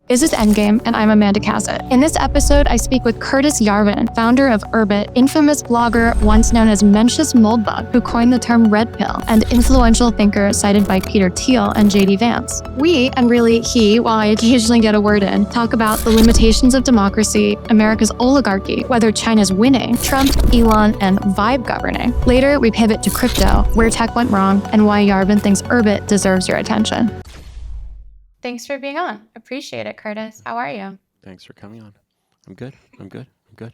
This is Endgame, and I'm Amanda Cassett. In this episode, I speak with Curtis Yarvin, founder of Urbit, infamous blogger once known as Mencius Moldbug, who coined the term red pill, and influential thinker cited by Peter Thiel and JD Vance. We, and really he, while I occasionally get a word in, talk about the limitations of democracy, America's oligarchy, whether China's winning, Trump, Elon, and vibe governing. Later, we pivot to crypto, where tech went wrong, and why Yarvin thinks Urbit deserves your attention. Thanks for being on. Appreciate it, Curtis. How are you? Thanks for coming on. I'm good. All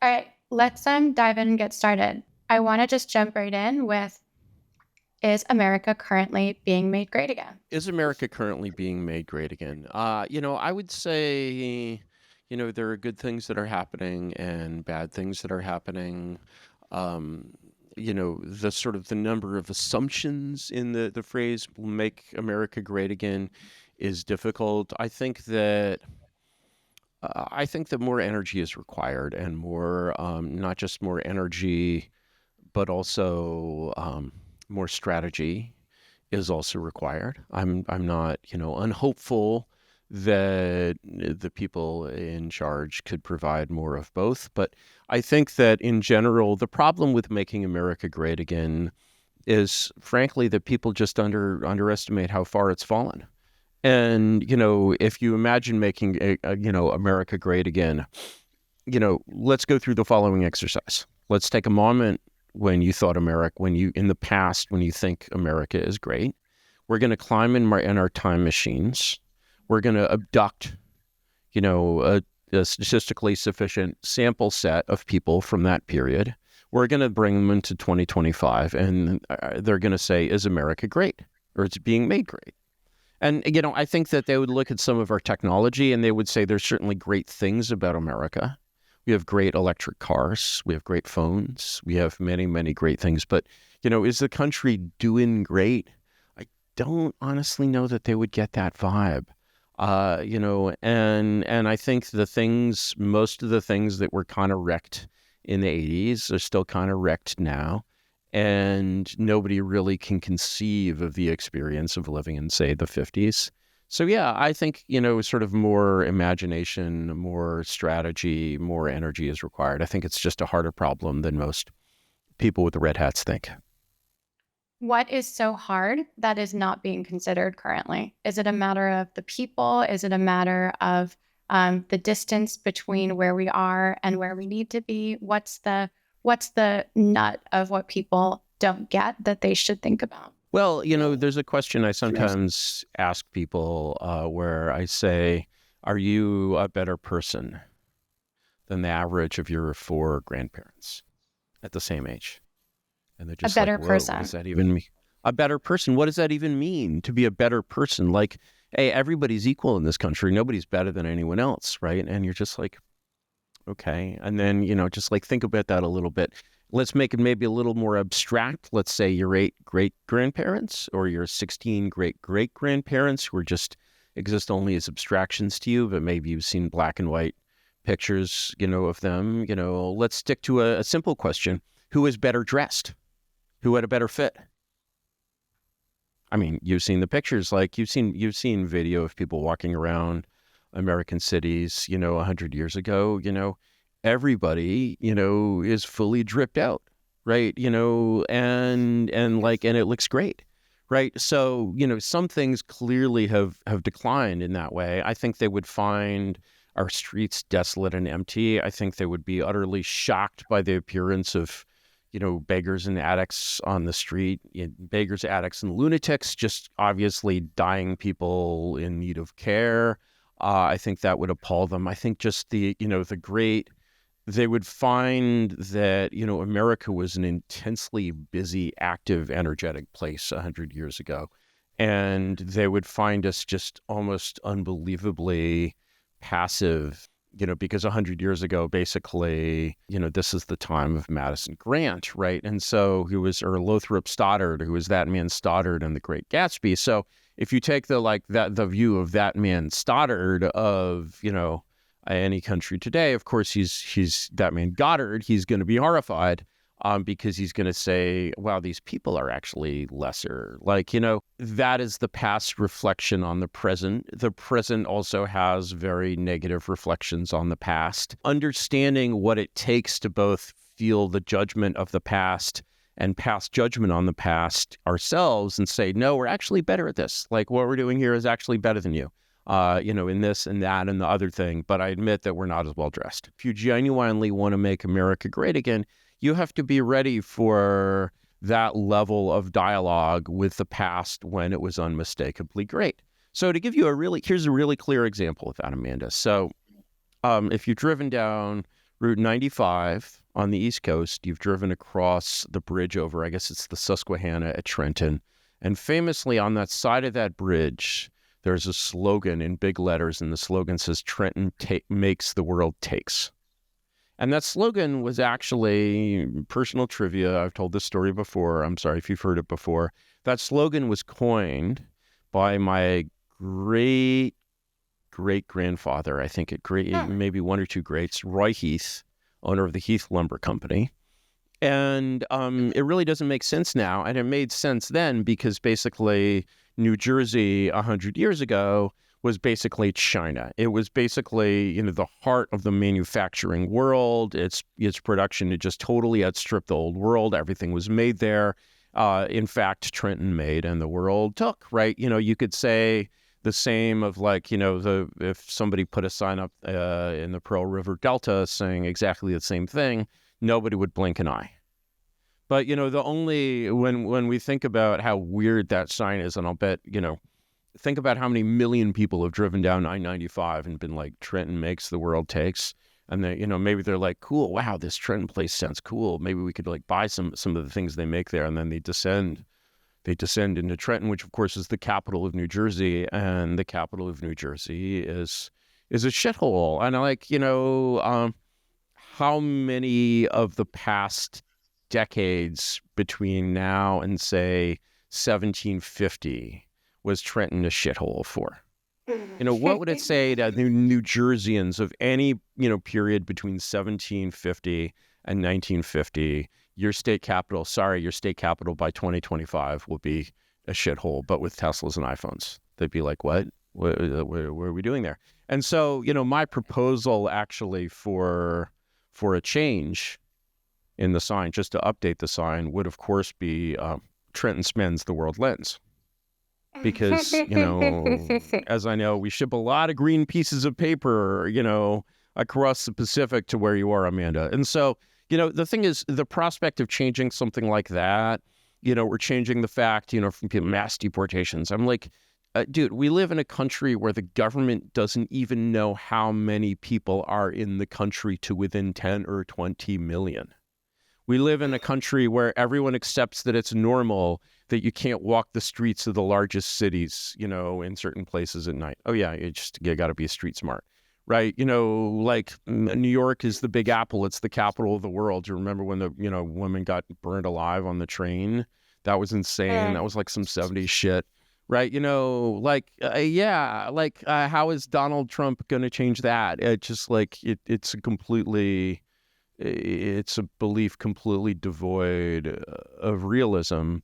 right, let's dive in and get started. I want to just jump right in with, is America currently being made great again? Is America currently being made great again? I would say, there are good things that are happening and bad things that are happening. The sort of the number of assumptions in the phrase "make America great again" is difficult. I think that more energy is required, and more, not just more energy, but also more strategy is also required. I'm not, unhopeful that the people in charge could provide more of both. But I think that in general, the problem with making America great again is, frankly, that people just underestimate how far it's fallen. And, if you imagine making America great again, let's go through the following exercise. Let's take a moment when you thought in the past, when you think America is great. We're going to climb in our time machines. We're going to abduct, a statistically sufficient sample set of people from that period. We're going to bring them into 2025, and they're going to say, is America great? Or it's being made great? And, I think that they would look at some of our technology and they would say there's certainly great things about America. We have great electric cars. We have great phones. We have many, many great things. But, is the country doing great? I don't honestly know that they would get that vibe. And I think most of the things that were kind of wrecked in the 80s are still kind of wrecked now. And nobody really can conceive of the experience of living in, say, the 50s. So, yeah, I think, sort of more imagination, more strategy, more energy is required. I think it's just a harder problem than most people with the red hats think. What is so hard that is not being considered currently? Is it a matter of the people? Is it a matter of the distance between where we are and where we need to be? What's the nut of what people don't get that they should think about? Well, there's a question I sometimes ask people where I say, are you a better person than the average of your 4 grandparents at the same age? And they're just a better like, person. What does that even mean? A better person? What does that even mean, to be a better person? Like, hey, everybody's equal in this country. Nobody's better than anyone else, right? And you're just like, okay. And then, just like think about that a little bit. Let's make it maybe a little more abstract. Let's say your 8 great-grandparents or your 16 great-great-grandparents who just exist only as abstractions to you, but maybe you've seen black and white pictures, of them. Let's stick to a simple question. Who is better dressed? Who had a better fit? I mean, you've seen the pictures, like you've seen video of people walking around American cities, 100 years ago. Everybody, is fully dripped out, right? And it looks great, right? So, some things clearly have declined in that way. I think they would find our streets desolate and empty. I think they would be utterly shocked by the appearance of, beggars and addicts on the street, beggars, addicts, and lunatics, just obviously dying people in need of care. I think that would appall them. I think just they would find that, America was an intensely busy, active, energetic place 100 years ago. And they would find us just almost unbelievably passive, because 100 years ago, basically, this is the time of Madison Grant, right? And so or Lothrop Stoddard, who was that man Stoddard in The Great Gatsby. So if you take the view of that man Stoddard of, any country today, of course, he's that man Goddard, he's going to be horrified. because he's going to say, wow, these people are actually lesser. Like, that is the past reflection on the present. The present also has very negative reflections on the past. Understanding what it takes to both feel the judgment of the past and pass judgment on the past ourselves and say, no, we're actually better at this. Like, what we're doing here is actually better than you. In this and that and the other thing, but I admit that we're not as well dressed. If you genuinely want to make America great again, you have to be ready for that level of dialogue with the past when it was unmistakably great. So to give you here's a really clear example of that, Amanda. So if you've driven down Route 95 on the East Coast, you've driven across the bridge over, I guess it's the Susquehanna at Trenton. And famously on that side of that bridge, there's a slogan in big letters, and the slogan says, Trenton makes, the world takes. And that slogan was actually personal trivia. I've told this story before. I'm sorry if you've heard it before. That slogan was coined by my great-great-grandfather, I think maybe one or two greats, Roy Heath, owner of the Heath Lumber Company. And it really doesn't make sense now. And it made sense then because basically New Jersey 100 years ago was basically China. It was basically, the heart of the manufacturing world. Its production had just totally outstripped the old world. Everything was made there. In fact, Trenton made and the world took, right? You could say the same of if somebody put a sign up in the Pearl River Delta saying exactly the same thing, nobody would blink an eye. But, when we think about how weird that sign is, and I'll bet, think about how many million people have driven down I-95 and been like, Trenton makes, the world takes. And they, maybe they're like, cool, wow, this Trenton place sounds cool. Maybe we could buy some of the things they make there. And then they descend into Trenton, which of course is the capital of New Jersey. And the capital of New Jersey is a shithole. And how many of the past decades between now and say 1750 was Trenton a shithole for? What would it say to New Jerseyans of any, period between 1750 and 1950, your state capital by 2025 will be a shithole, but with Teslas and iPhones? They'd be like, what? What are we doing there? And so, my proposal actually for a change in the sign, just to update the sign, would of course be Trenton spends, the world lends. Because, as I know, we ship a lot of green pieces of paper, across the Pacific to where you are, Amanda. And so, the thing is, the prospect of changing something like that, we're changing the fact, from mass deportations. I'm like, dude, we live in a country where the government doesn't even know how many people are in the country to within 10 or 20 million. We live in a country where everyone accepts that it's normal that you can't walk the streets of the largest cities, in certain places at night. Oh yeah, you got to be street smart, right? New York is the Big Apple. It's the capital of the world. Do you remember when the, woman got burned alive on the train? That was insane. That was like some 70s shit, right? How is Donald Trump going to change that? It's a belief completely devoid of realism.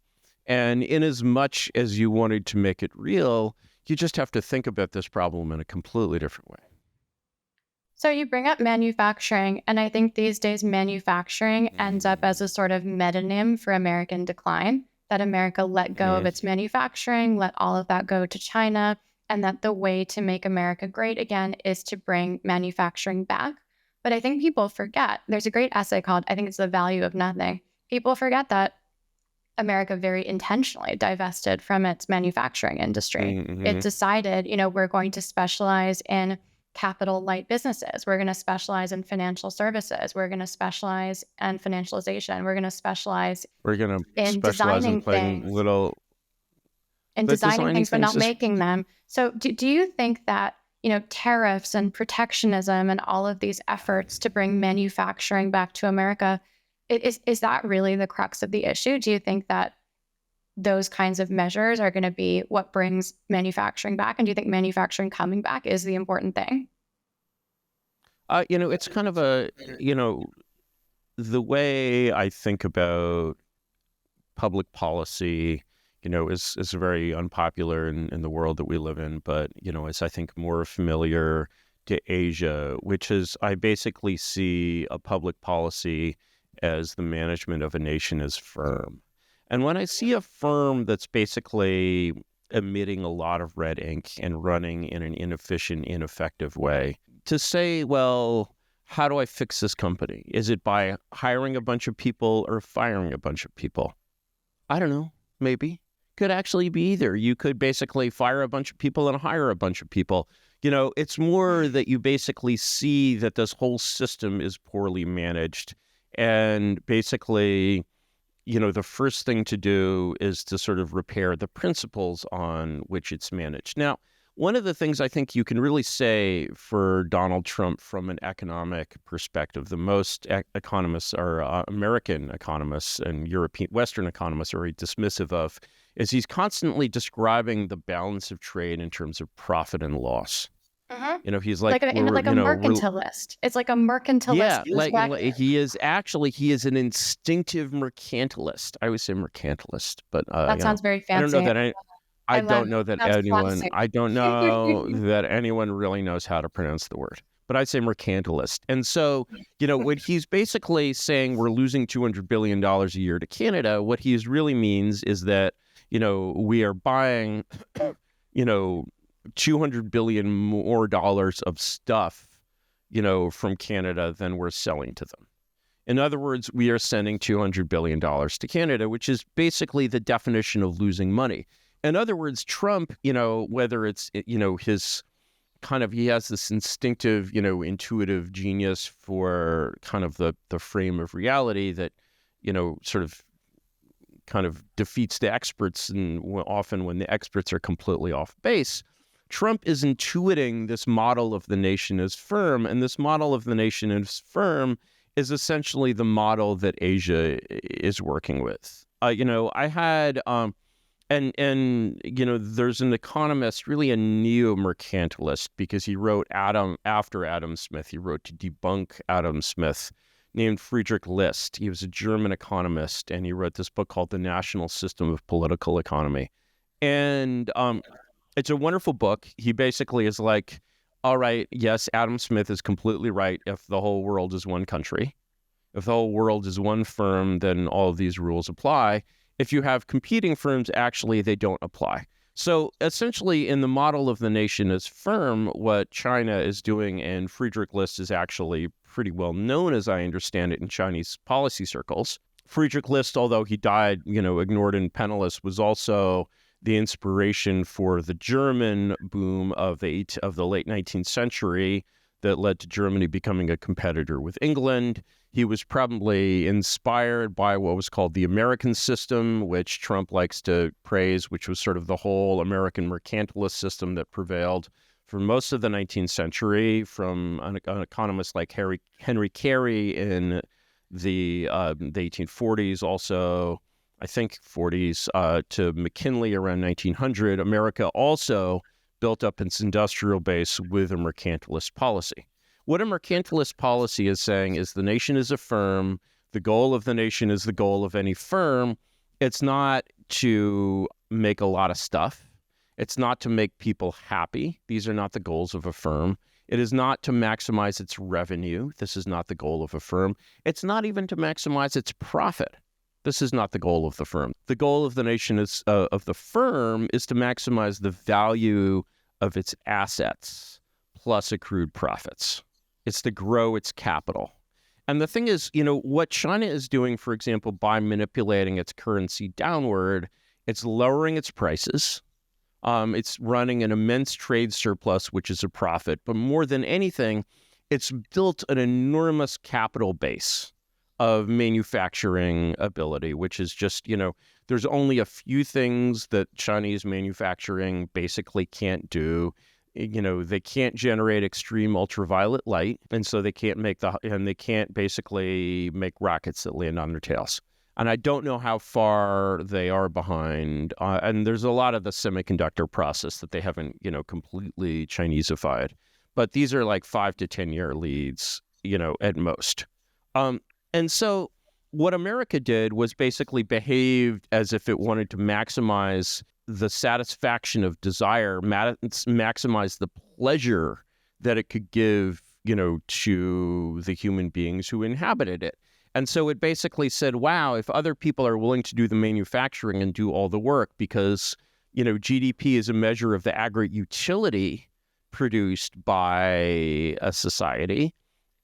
And in as much as you wanted to make it real, you just have to think about this problem in a completely different way. So you bring up manufacturing, and I think these days manufacturing ends up as a sort of metonym for American decline, that America let go of its manufacturing, let all of that go to China, and that the way to make America great again is to bring manufacturing back. But I think people forget, there's a great essay called, I think it's The Value of Nothing. People forget that America very intentionally divested from its manufacturing industry. It decided, we're going to specialize in capital light businesses. We're going to specialize in financial services. We're going to specialize in financialization. We're going to specialize in designing things. Designing things, but not making them. So do you think that tariffs and protectionism and all of these efforts to bring manufacturing back to America, is that really the crux of the issue? Do you think that those kinds of measures are going to be what brings manufacturing back? And do you think manufacturing coming back is the important thing? It's kind of a, the way I think about public policy, is very unpopular in the world that we live in, but, is I think more familiar to Asia, which is I basically see a public policy as the management of a nation as firm. And when I see a firm that's basically emitting a lot of red ink and running in an inefficient, ineffective way, to say, well, how do I fix this company? Is it by hiring a bunch of people or firing a bunch of people? I don't know, maybe. Could actually be either. You could basically fire a bunch of people and hire a bunch of people. It's more that you basically see that this whole system is poorly managed. And basically, the first thing to do is to sort of repair the principles on which it's managed. Now, one of the things I think you can really say for Donald Trump from an economic perspective, the most economists are American economists and European, Western economists are very dismissive of, is he's constantly describing the balance of trade in terms of profit and loss. He's like a mercantilist. It's like a mercantilist. Yeah, he is an instinctive mercantilist. I would say mercantilist, but that sounds very fancy. I don't know that anyone really knows how to pronounce the word, but I'd say mercantilist. And so, when he's basically saying we're losing $200 billion a year to Canada, what he really means is that, we are buying, $200 billion more dollars of stuff, from Canada than we're selling to them. In other words, we are sending $200 billion to Canada, which is basically the definition of losing money. In other words, Trump, whether it's, his kind of, he has this instinctive, intuitive genius for kind of the frame of reality that, sort of kind of defeats the experts, and often when the experts are completely off base. Trump is intuiting this model of the nation as firm, and this model of the nation as firm is essentially the model that Asia is working with. I had, there's an economist, really a neo-mercantilist, because he wrote after Adam Smith, he wrote to debunk Adam Smith, named Friedrich List. He was a German economist, and he wrote this book called The National System of Political Economy. And it's a wonderful book. He basically is like, all right, yes, Adam Smith is completely right. If the whole world is one country, if the whole world is one firm, then all of these rules apply. If you have competing firms, actually, they don't apply. So essentially, in the model of the nation as firm, what China is doing, and Friedrich List is actually pretty well known, as I understand it, in Chinese policy circles. Friedrich List, although he died, ignored and penniless, was also the inspiration for the German boom of the late 19th century that led to Germany becoming a competitor with England. He was probably inspired by what was called the American system, which Trump likes to praise, which was sort of the whole American mercantilist system that prevailed for most of the 19th century, from an economist like Henry Carey in the 1840s, also I think 40s, to McKinley around 1900. America also built up its industrial base with a mercantilist policy. What a mercantilist policy is saying is the nation is a firm. The goal of the nation is the goal of any firm. It's not to make a lot of stuff. It's not to make people happy. These are not the goals of a firm. It is not to maximize its revenue. This is not the goal of a firm. It's not even to maximize its profit. This is not the goal of the firm. The goal of the nation is of the firm is to maximize the value of its assets plus accrued profits. It's to grow its capital. And the thing is, what China is doing, for example, by manipulating its currency downward, it's lowering its prices. It's running an immense trade surplus, which is a profit. But more than anything, it's built an enormous capital base of manufacturing ability, which is just, there's only a few things that Chinese manufacturing basically can't do. They can't generate extreme ultraviolet light, and so they can't basically make rockets that land on their tails. And I don't know how far they are behind. And there's a lot of the semiconductor process that they haven't, completely Chineseified. But these are like 5 to 10 year leads, at most. And so what America did was basically behaved as if it wanted to maximize the satisfaction of desire, maximize the pleasure that it could give, to the human beings who inhabited it. And so it basically said, wow, if other people are willing to do the manufacturing and do all the work, because, GDP is a measure of the aggregate utility produced by a society.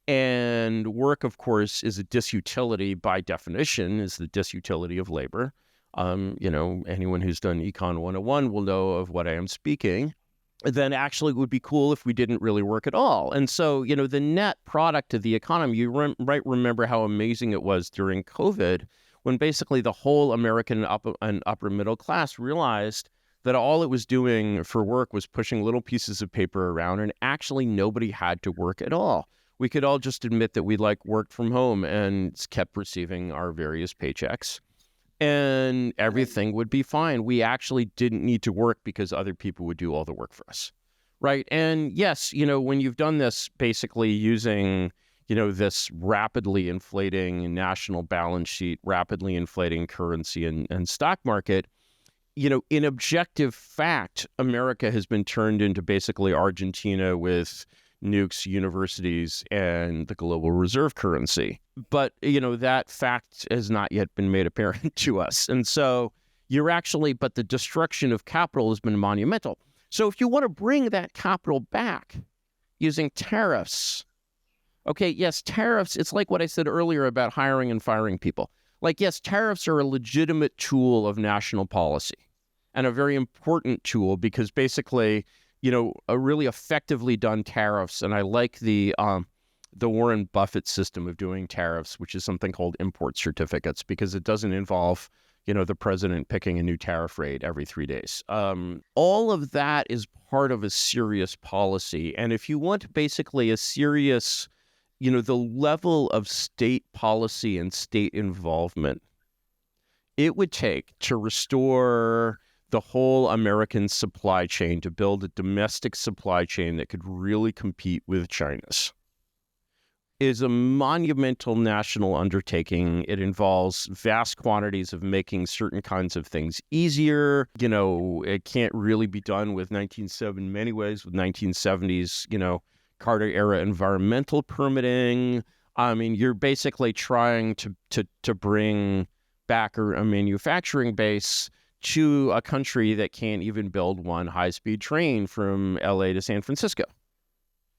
And work, of course, is a disutility by definition, is the disutility of labor. Anyone who's done Econ 101 will know of what I am speaking. Then actually it would be cool if we didn't really work at all. And so, the net product of the economy, you might remember how amazing it was during COVID, when basically the whole American upper middle class realized that all it was doing for work was pushing little pieces of paper around, and actually nobody had to work at all. We could all just admit that we worked from home and kept receiving our various paychecks, and everything would be fine. We actually didn't need to work because other people would do all the work for us, right? And yes, when you've done this basically using, this rapidly inflating national balance sheet, rapidly inflating currency and stock market, in objective fact, America has been turned into basically Argentina with nukes, universities, and the global reserve currency. But, that fact has not yet been made apparent to us. And so but the destruction of capital has been monumental. So if you want to bring that capital back using tariffs, okay, yes, tariffs, it's like what I said earlier about hiring and firing people. Yes, tariffs are a legitimate tool of national policy and a very important tool because basically, a really effectively done tariffs, and I like the Warren Buffett system of doing tariffs, which is something called import certificates, because it doesn't involve, the president picking a new tariff rate every 3 days. All of that is part of a serious policy, and if you want basically a serious, the level of state policy and state involvement it would take to restore the whole American supply chain, to build a domestic supply chain that could really compete with China's, is a monumental national undertaking. It involves vast quantities of making certain kinds of things easier. It can't really be done with 1970 in many ways, with 1970s, Carter-era environmental permitting. I mean, you're basically trying to bring back a manufacturing base to a country that can't even build one high-speed train from LA to San Francisco,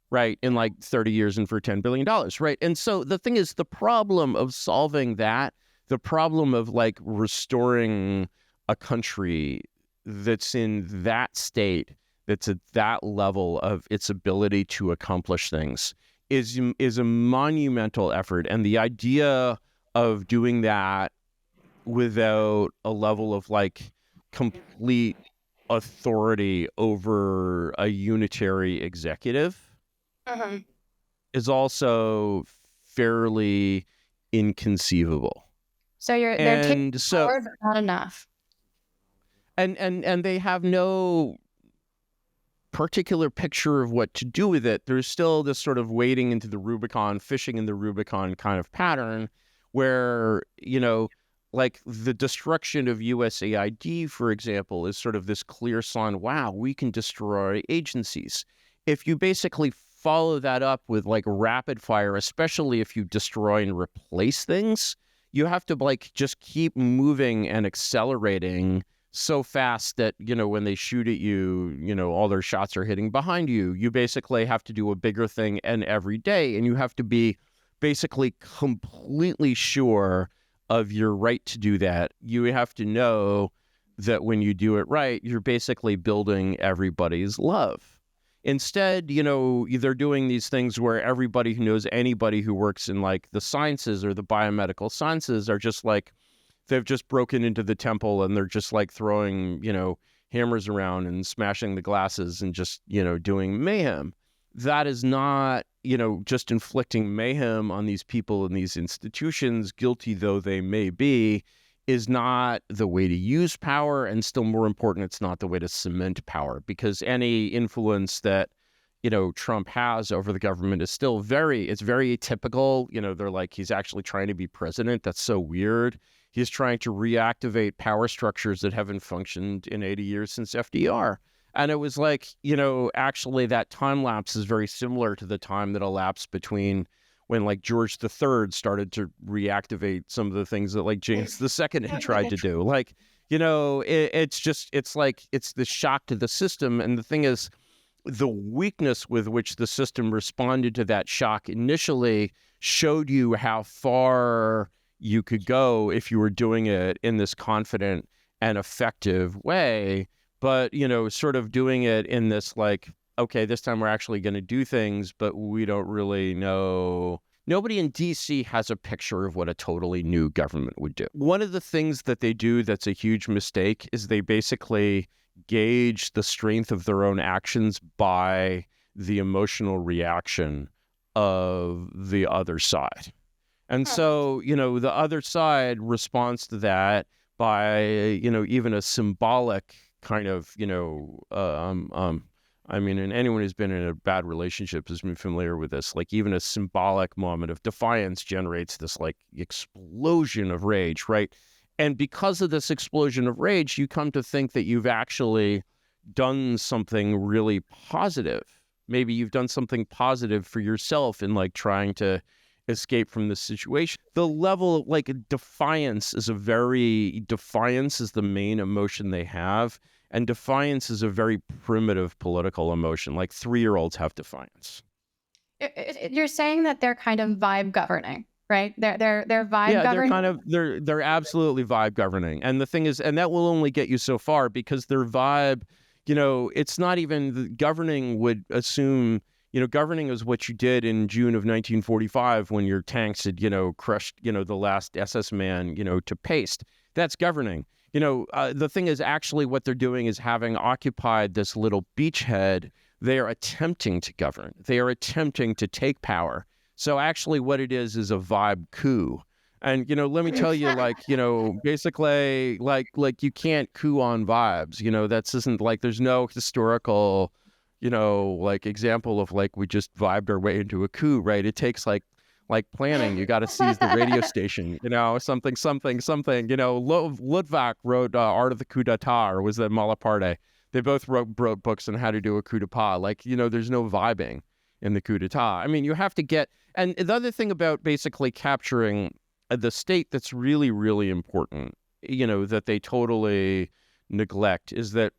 right, in 30 years and for $10 billion, right? And so the thing is, the problem of solving that, the problem of restoring a country that's in that state, that's at that level of its ability to accomplish things, is a monumental effort. And the idea of doing that without a level of complete authority over a unitary executive is also fairly inconceivable. So they're taking power, but not enough. And they have no particular picture of what to do with it. There's still this sort of wading into the Rubicon, fishing in the Rubicon kind of pattern where, the destruction of USAID, for example, is sort of this clear sign, wow, we can destroy agencies. If you basically follow that up with rapid fire, especially if you destroy and replace things, you have to just keep moving and accelerating so fast that, when they shoot at you, all their shots are hitting behind you. You basically have to do a bigger thing every day, and you have to be basically completely sure of your right to do that. You have to know that when you do it right, you're basically building everybody's love. Instead, they're doing these things where everybody who knows anybody who works in the sciences or the biomedical sciences are just they've just broken into the temple and they're just throwing, hammers around and smashing the glasses and just, doing mayhem. That is not, just inflicting mayhem on these people in these institutions, guilty though they may be, is not the way to use power. And still more important, it's not the way to cement power, because any influence that Trump has over the government is still it's very atypical. They're like, he's actually trying to be president. That's so weird. He's trying to reactivate power structures that haven't functioned in 80 years since FDR. And it was like, actually that time lapse is very similar to the time that elapsed between when like George III started to reactivate some of the things that like James II had tried to do. Like, it's like, it's the shock to the system. And the thing is, the weakness with which the system responded to that shock initially showed you how far you could go if you were doing it in this confident and effective way. But, sort of doing it in this like, okay, this time we're actually going to do things, but we don't really know. Nobody in DC has a picture of what a totally new government would do. One of the things that they do that's a huge mistake is they basically gauge the strength of their own actions by the emotional reaction of the other side. And so, the other side responds to that by, even a symbolic kind of, and anyone who's been in a bad relationship has been familiar with this. Like even a symbolic moment of defiance generates this like explosion of rage, right? And because of this explosion of rage, you come to think that you've actually done something really positive. Maybe you've done something positive for yourself in like trying to escape from this situation. The level of like defiance is the main emotion they have. And defiance is a very primitive political emotion. Like 3-year-olds have defiance. You're saying that they're kind of vibe governing, right? They're vibe governing. They're absolutely vibe governing. And the thing is, and that will only get you so far because their vibe, it's not even governing would assume, governing is what you did in June of 1945 when your tanks had, crushed, the last SS man, to paste. That's governing. The thing is actually what they're doing is having occupied this little beachhead, they are attempting to govern. They are attempting to take power. So actually what it is a vibe coup. And, let me tell you, like, basically, like you can't coup on vibes. That's isn't like there's no historical, like example of like we just vibed our way into a coup, right? It takes like planning. You got to seize the radio station, something. Ludwig wrote Art of the Coup d'etat, or was that Malaparte? They both wrote books on how to do a coup d'etat. Like, there's no vibing in the coup d'etat. I mean, you have to get, and the other thing about basically capturing the state that's really, really important, that they totally neglect is that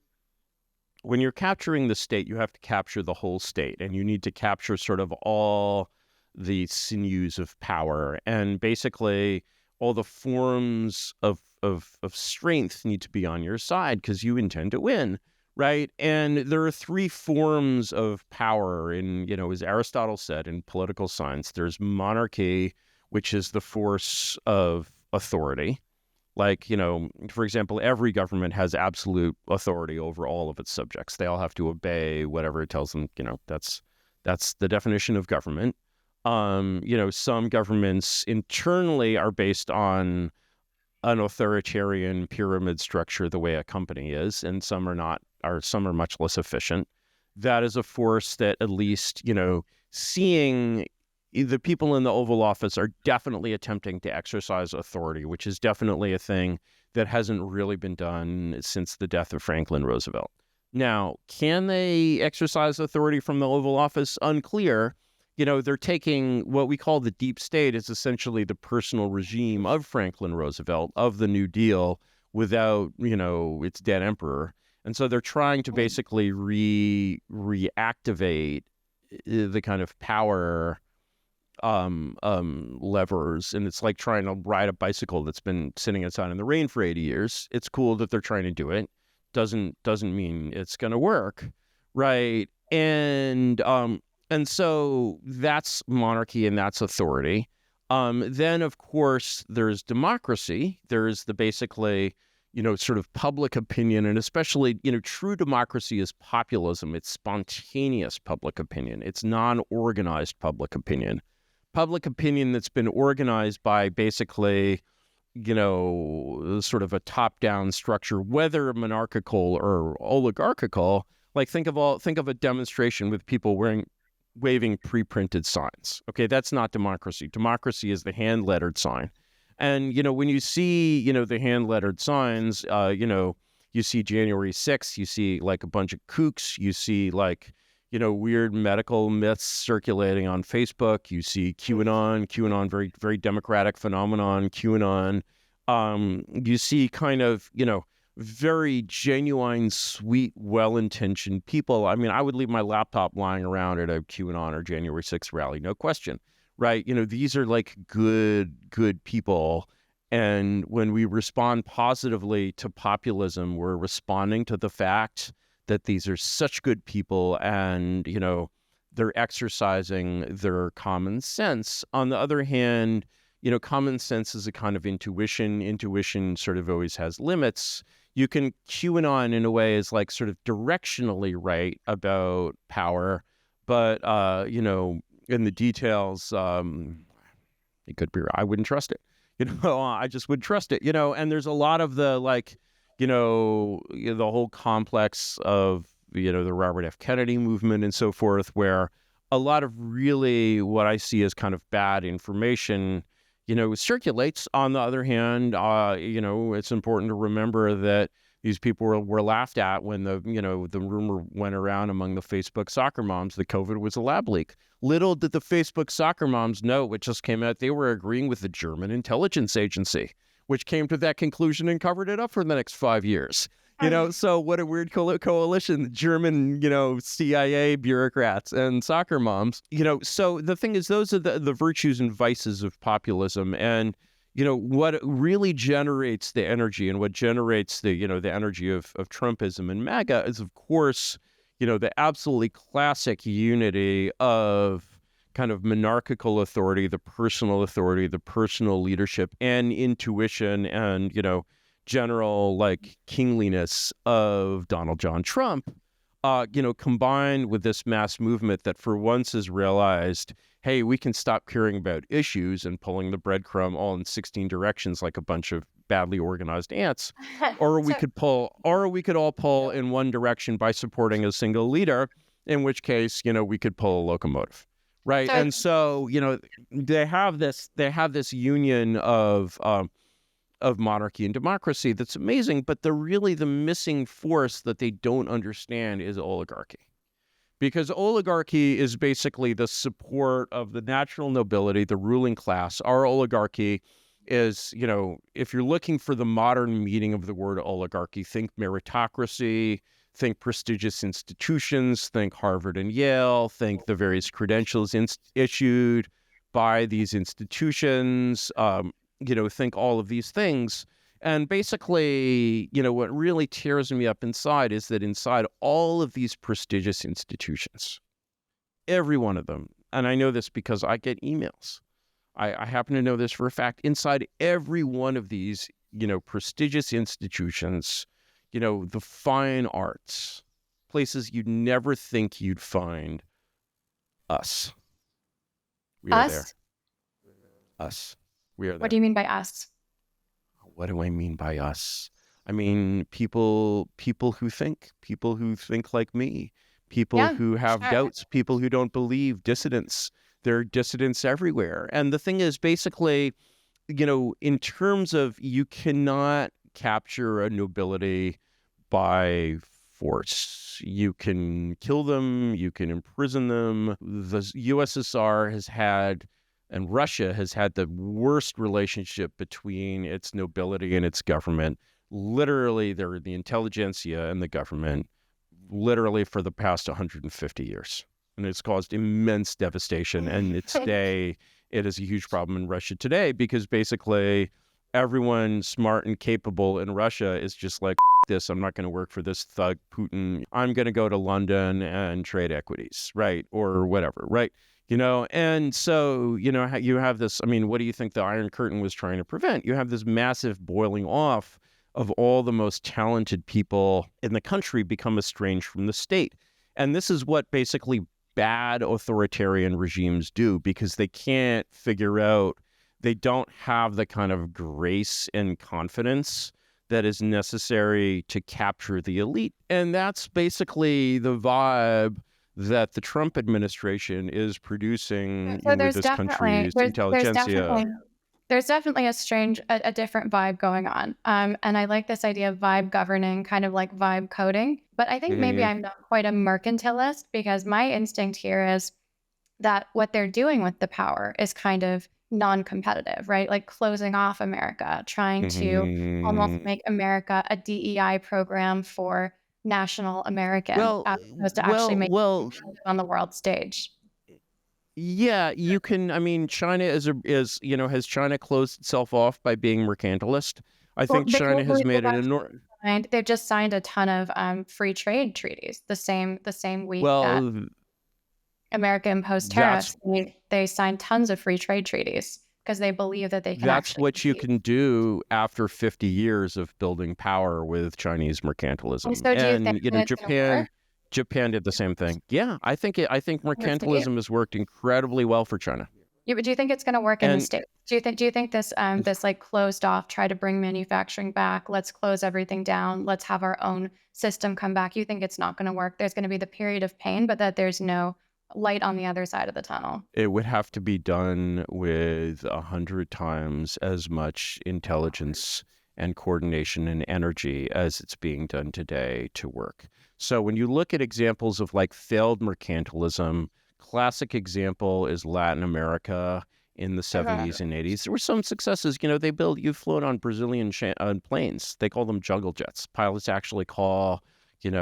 when you're capturing the state, you have to capture the whole state, and you need to capture sort of all the sinews of power, and basically all the forms of strength need to be on your side because you intend to win, right? And there are 3 forms of power in, as Aristotle said, in political science. There's monarchy, which is the force of authority. Like, for example, every government has absolute authority over all of its subjects. They all have to obey whatever it tells them. That's the definition of government. Some governments internally are based on an authoritarian pyramid structure, the way a company is, and some are not, or some are much less efficient. That is a force that at least, seeing the people in the Oval Office are definitely attempting to exercise authority, which is definitely a thing that hasn't really been done since the death of Franklin Roosevelt. Now, can they exercise authority from the Oval Office? Unclear. They're taking what we call the deep state is essentially the personal regime of Franklin Roosevelt, of the New Deal, without, its dead emperor. And so they're trying to basically reactivate the kind of power levers. And it's like trying to ride a bicycle that's been sitting outside in the rain for 80 years. It's cool that they're trying to do it. Doesn't mean it's going to work, right? And so that's monarchy and that's authority. Then, of course, there's democracy. There's the basically, sort of public opinion, and especially, true democracy is populism. It's spontaneous public opinion. It's non-organized public opinion. Public opinion that's been organized by basically, sort of a top-down structure, whether monarchical or oligarchical. Like think of a demonstration with people waving pre-printed signs. Okay, that's not democracy. Democracy is the hand-lettered sign. And, when you see, the hand-lettered signs, you see January 6th, you see like a bunch of kooks, you see like, weird medical myths circulating on Facebook, you see QAnon, very, very democratic phenomenon, QAnon. You see kind of, very genuine, sweet, well-intentioned people. I mean, I would leave my laptop lying around at a QAnon or January 6th rally, no question, right? These are like good people. And when we respond positively to populism, we're responding to the fact that these are such good people and, they're exercising their common sense. On the other hand, common sense is a kind of intuition. Intuition sort of always has limits. You can QAnon in a way is like sort of directionally right about power, but, in the details, it could be, I wouldn't trust it. I just wouldn't trust it, and there's a lot of the like, the whole complex of, the Robert F. Kennedy movement and so forth, where a lot of really what I see as kind of bad information, circulates. On the other hand, it's important to remember that these people were laughed at when the rumor went around among the Facebook soccer moms that COVID was a lab leak. Little did the Facebook soccer moms know, what just came out, they were agreeing with the German intelligence agency, which came to that conclusion and covered it up for the next 5 years. So what a weird coalition, the German, CIA bureaucrats and soccer moms, so the thing is, those are the virtues and vices of populism. And, what really generates the energy and what generates the, the energy of Trumpism and MAGA is, of course, the absolutely classic unity of kind of monarchical authority, the personal leadership and intuition and, general like kingliness of Donald John Trump, combined with this mass movement that for once has realized, hey, we can stop caring about issues and pulling the breadcrumb all in 16 directions like a bunch of badly organized ants, or we could all pull in one direction by supporting a single leader, in which case, we could pull a locomotive. Right. And so, they have this union of monarchy and democracy that's amazing, but the missing force that they don't understand is oligarchy. Because oligarchy is basically the support of the natural nobility, the ruling class. Our oligarchy is, if you're looking for the modern meaning of the word oligarchy, think meritocracy, think prestigious institutions, think Harvard and Yale, think the various credentials issued by these institutions, think all of these things. And basically, what really tears me up inside is that inside all of these prestigious institutions, every one of them, and I know this because I get emails, I happen to know this for a fact, inside every one of these, prestigious institutions, the fine arts, places you'd never think you'd find us. We are there. Us. We are there. What do you mean by us? What do I mean by us? I mean people who think like me, people who have doubts, people who don't believe, dissidents. There are dissidents everywhere. And the thing is, basically, in terms of, you cannot capture a nobility by force. You can kill them, you can imprison them. The USSR has had, and Russia has had, the worst relationship between its nobility and its government. Literally, they're the intelligentsia and the government, literally for the past 150 years. And it's caused immense devastation. And today, it is a huge problem in Russia today, because basically everyone smart and capable in Russia is just like, this, I'm not going to work for this thug Putin. I'm going to go to London and trade equities, right? Or whatever, right? And so, you have this, I mean, what do you think the Iron Curtain was trying to prevent? You have this massive boiling off of all the most talented people in the country become estranged from the state. And this is what basically bad authoritarian regimes do, because they can't figure out, they don't have the kind of grace and confidence that is necessary to capture the elite. And that's basically the vibe that the Trump administration is producing So with this country's intelligentsia. There's definitely a different vibe going on. And I like this idea of vibe governing, kind of like vibe coding. But I think maybe I'm not quite a mercantilist, because my instinct here is that what they're doing with the power is kind of non-competitive, right? Like closing off America, trying to almost make America a DEI program for national Americans, Well, as opposed to actually making it on the world stage. yeah, you can. I mean, China has China closed itself off by being mercantilist? I Well, think China has made an enormous. they've just signed a ton of free trade treaties. The same week that Well, America imposed that's tariffs, they signed tons of free trade treaties because they believe that they can that's actually what you compete. can do after 50 years of building power with Chinese And mercantilism. so, do you And think that it's going to work? Japan did the same thing. Yeah, I think In the States? mercantilism has worked incredibly well for China. Yeah, but do you think it's going to work in the And States? Do you think this like closed off, try to bring manufacturing back, let's close everything down, let's have our own system come back? You think it's not going to work? There's going to be the period of pain, but that there's no light on the other side of the tunnel. it would have to be done with 100 times as much intelligence and coordination and energy as it's being done today to work. So when you look at examples of like failed mercantilism, classic example is Latin America in the 70s and 80s. There were some successes. You've flown on Brazilian planes. They call them jungle jets. Pilots actually call and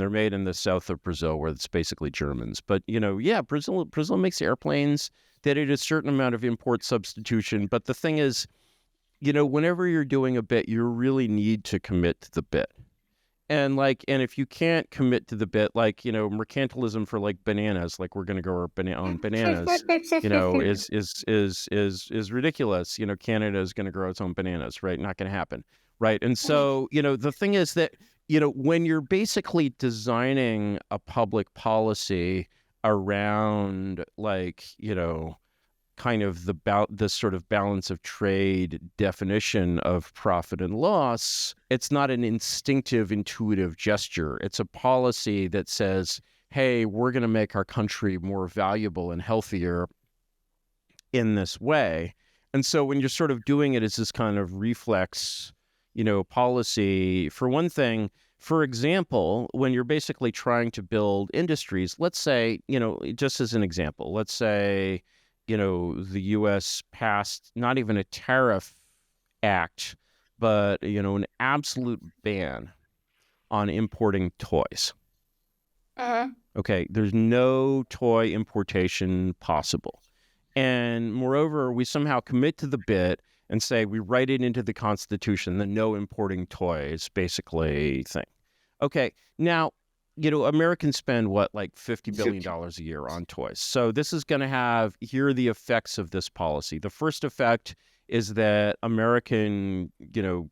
they're made in the south of Brazil, where it's basically Germans. But, yeah, Brazil makes airplanes. They did a certain amount of import substitution. But the thing is, whenever you're doing a bit, you really need to commit to the bit. And if you can't commit to the bit, mercantilism for like bananas, like we're going to grow our own bananas, is ridiculous. Canada is going to grow its own bananas, right? Not going to happen, right? And so, the thing is that, when you're basically designing a public policy around kind of the sort of balance of trade definition of profit and loss, it's not an instinctive, intuitive gesture. It's a policy that says, hey, we're going to make our country more valuable and healthier in this way. And so when you're sort of doing it as this kind of reflex, policy, for one thing, for example, when you're basically trying to build industries, let's say, just as an example, let's say, the U.S. passed not even a tariff act, but, an absolute ban on importing toys. Okay, there's no toy importation possible. And moreover, we somehow commit to the bit and say we write it into the Constitution, the no importing toys basically thing. Okay, now, Americans spend like $50 billion a year on toys. So this is going to here are the effects of this policy. The first effect is that American,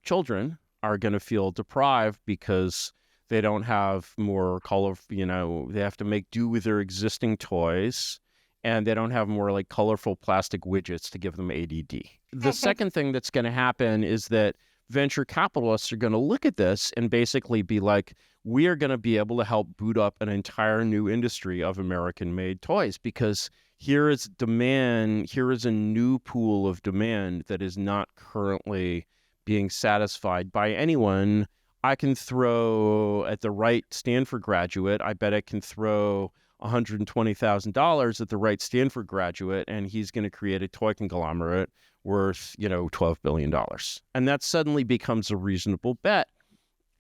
children are going to feel deprived because they don't have more color, they have to make do with their existing toys, and they don't have more like colorful plastic widgets to give them ADD. The second thing that's going to happen is that venture capitalists are going to look at this and basically be like, we are going to be able to help boot up an entire new industry of American-made toys, because here is demand, here is a new pool of demand that is not currently being satisfied by anyone. I can throw at the right Stanford graduate, I bet I can throw $120,000 at the right Stanford graduate, and he's going to create a toy conglomerate worth, $12 billion. And that suddenly becomes a reasonable bet.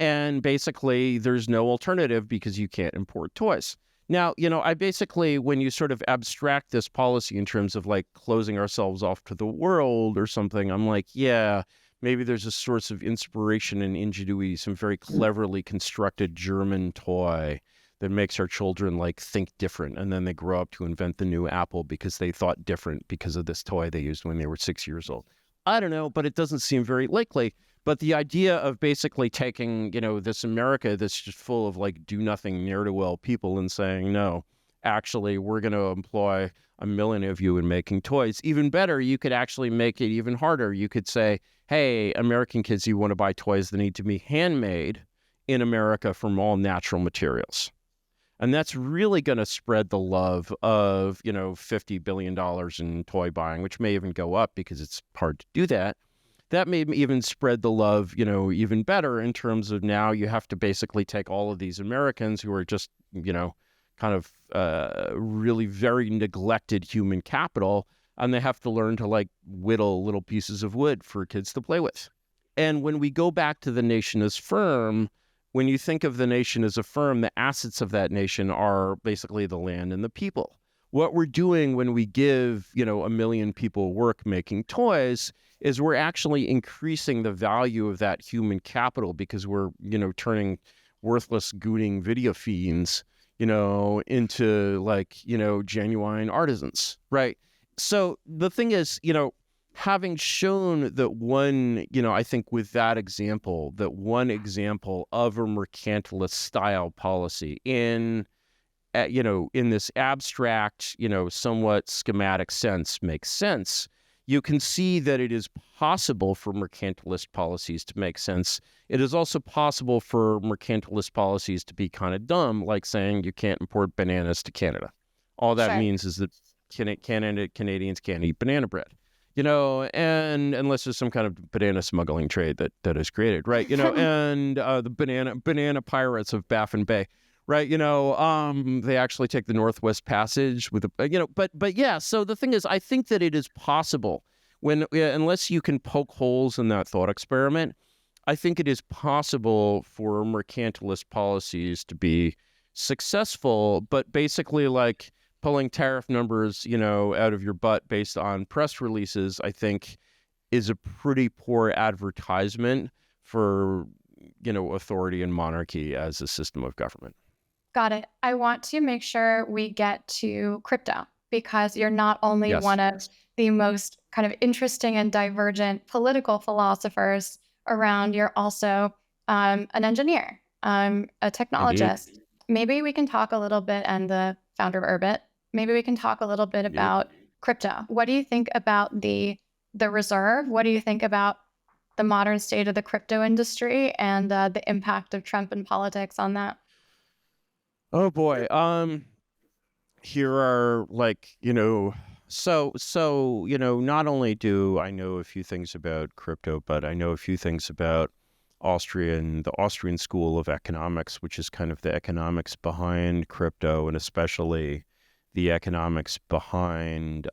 And basically, there's no alternative because you can't import toys. Now, I basically, when you sort of abstract this policy in terms of like closing ourselves off to the world or something, I'm like, yeah, maybe there's a source of inspiration and ingenuity, some very cleverly constructed German toy that makes our children like think different. And then they grow up to invent the new Apple because they thought different because of this toy they used when they were 6 years old. I don't know, but it doesn't seem very likely. But the idea of basically taking, this America that's just full of like do nothing, ne'er-do-well people and saying, no, actually, we're going to employ 1 million of you in making toys. Even better, you could actually make it even harder. You could say, hey, American kids, you want to buy toys that need to be handmade in America from all natural materials. And that's really going to spread the love of, $50 billion in toy buying, which may even go up because it's hard to do that. That may even spread the love, even better in terms of now you have to basically take all of these Americans who are just, kind of really very neglected human capital, and they have to learn to like whittle little pieces of wood for kids to play with. And when we go back to the nation as firm, when you think of the nation as a firm, the assets of that nation are basically the land and the people. What we're doing when we give, 1 million people work making toys is we're actually increasing the value of that human capital because we're, turning worthless gooting video fiends, into like, genuine artisans, right? So the thing is, having shown that one, I think with that example, that one example of a mercantilist style policy in this abstract, somewhat schematic sense makes sense, you can see that it is possible for mercantilist policies to make sense. It is also possible for mercantilist policies to be kind of dumb, like saying you can't import bananas to Canada. All that means is that Canadians can't eat banana bread. And unless there's some kind of banana smuggling trade that is created, right? And the banana pirates of Baffin Bay, right? They actually take the Northwest Passage with but yeah. So the thing is, I think that it is possible unless you can poke holes in that thought experiment, I think it is possible for mercantilist policies to be successful, but basically like pulling tariff numbers, out of your butt based on press releases, I think is a pretty poor advertisement for, authority and monarchy as a system of government. Got it. I want to make sure we get to crypto because you're not only one of the most kind of interesting and divergent political philosophers around, you're also an engineer, a technologist. Indeed. Maybe we can talk a little bit, and the founder of Urbit. Maybe we can talk a little bit about crypto. What do you think about the reserve? What do you think about the modern state of the crypto industry and the impact of Trump and politics on that? Oh boy. Here are like, so not only do I know a few things about crypto, but I know a few things about the Austrian school of economics, which is kind of the economics behind crypto, and especially the economics behind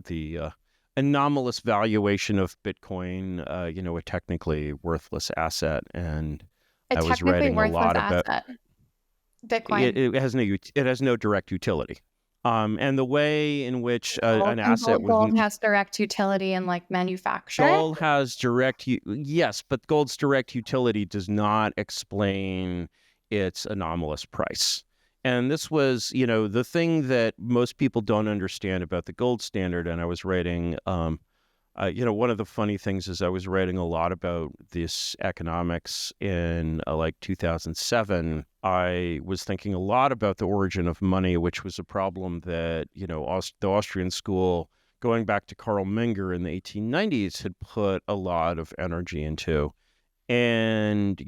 the anomalous valuation of Bitcoin, a technically worthless asset. And I was writing a lot about Bitcoin. It has no direct utility. And the way in which an asset gold has direct utility in like manufacturing. Gold has yes, but gold's direct utility does not explain its anomalous price. And this was, the thing that most people don't understand about the gold standard. And I was writing, one of the funny things is I was writing a lot about this economics in like 2007. I was thinking a lot about the origin of money, which was a problem that, the Austrian school, going back to Karl Menger in the 1890s, had put a lot of energy into. And,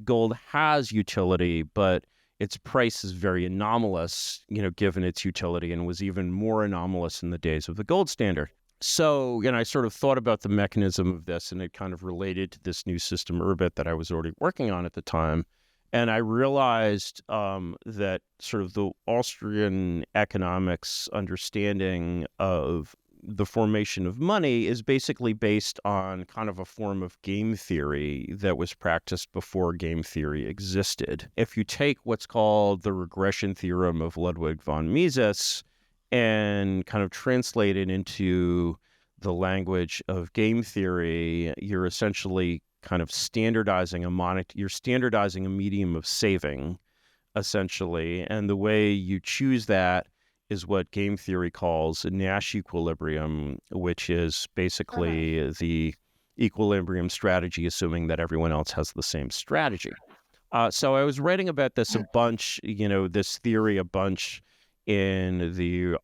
gold has utility, but its price is very anomalous, given its utility, and was even more anomalous in the days of the gold standard. So, I sort of thought about the mechanism of this, and it kind of related to this new system, Urbit, that I was already working on at the time. And I realized that sort of the Austrian economics understanding of the formation of money is basically based on kind of a form of game theory that was practiced before game theory existed. If you take what's called the regression theorem of Ludwig von Mises and kind of translate it into the language of game theory, you're essentially kind of standardizing you're standardizing a medium of saving, essentially. And the way you choose that is what game theory calls a Nash equilibrium, which is basically the equilibrium strategy, assuming that everyone else has the same strategy. So I was writing about this a bunch, this theory a bunch in the